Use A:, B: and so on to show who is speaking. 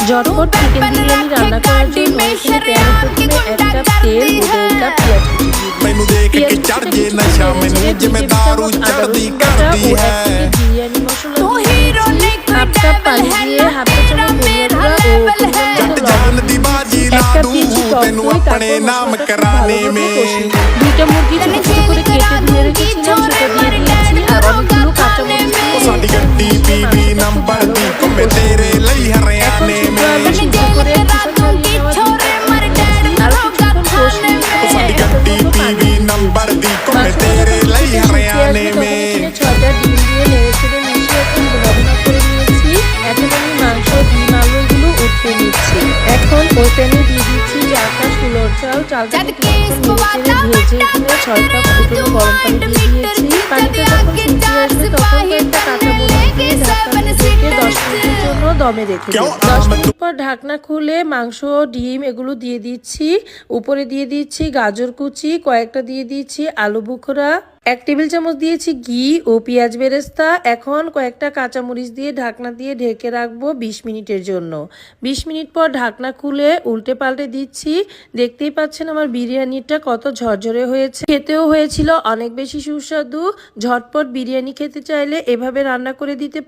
A: ঝটপট চিকেন বিরিয়ানি রান্না করার জন্য এখানে প্যানে প্রথমে 1 কাপ তেল ও 1.5 কাপ পেঁয়াজ কুচি
B: ਮੈਨੂੰ ਦੇਖ ਕੇ ਚੜ ਜੇ ਨਸ਼ਾ ਮੈਨੂੰ ਜਿਵੇਂ ਦਾਰੂ ਚੜਦੀ ਕਰਦੀ ਹੈ
A: বিরিয়ানি মশলা হাফ কাপ পানি দিয়ে হাফ চা চামচ ধনিয়া গুঁড়া ও
B: ਜੱਟ ਜਾਨ ਦੀ ਬਾਜੀ ਲਾ ਦੂੰ ਤੈਨੂੰ ਆਪਣੇ ਨਾਮ ਕਰਾਣੇ ਮੇ
A: দুইটা মুরগি ছোট ছোট করে কেটে ধুয়ে রেখেছিলাম সেটা দিয়ে দিয়েছি আর অনেকগুলো কাঁচা মরিচ
B: ਉਹ ਸਾਡੀ ਗੱਡੀ ਪੀਵੀ ਨੰਬਰ ਦੀ ਘੁੰਮੇ ਤੇਰੇ ਲਈ ਹਰਿਆਣੇ ਮੇ ਉਹ ਸਾਡੀ ਗੱਡੀ ਪੀਵੀ ਨੰਬਰ ਦੀ ਘੁੰਮੇ ਤੇਰੇ ਲਈ ਹਰਿਆਣੇ ਮੇ
A: 6টা ডিম দিয়ে নেড়েচেড়ে মিশিয়ে এখন গরম করে নিয়েছি। এখন আমি মাংস ডিম আলুগুলো উঠিয়ে নিচ্ছি। এখন ওই প্যানে দিয়ে দিচ্ছি 4 কাপ ছোলার চাল। চালটা নেড়েচেড়ে ভেজে এখানে 6 কাপ ফুটনো গরম পানি দিয়ে দিয়েছি। পানিটা যখন ফুটে আসবে তখন কয়েকটা কাঁচামরিচ দিয়ে ঢাকনা ঢেকে 10 মিনিটের জন্য দমে রেখে দিই। 10 মিনিট পর ঢাকনা খুলে মাংস ডিম এগুলো দিয়ে দিচ্ছি। উপরে দিয়ে দিচ্ছি গাজর কুচি, কয়েকটা দিয়ে দিচ্ছি আলু বুখরা, 1 টেবিল চামচ দিয়েছি ঘি ও পেঁয়াজ বেরেস্তা। এখন কয়েকটা কাঁচামরিচ দিয়ে ঢাকনা দিয়ে ঢেকে রাখবো 20 মিনিটের জন্য। 20 মিনিট পর ঢাকনা খুলে উল্টে পাল্টে দিচ্ছি। দেখতেই পাচ্ছেন আমার বিরিয়ানিটা কত ঝরঝরে হয়েছে, খেতেও হয়েছিল অনেক বেশি সুস্বাদু। ঝটপট বিরিয়ানি খেতে চাইলে এভাবে রান্না করে দিতে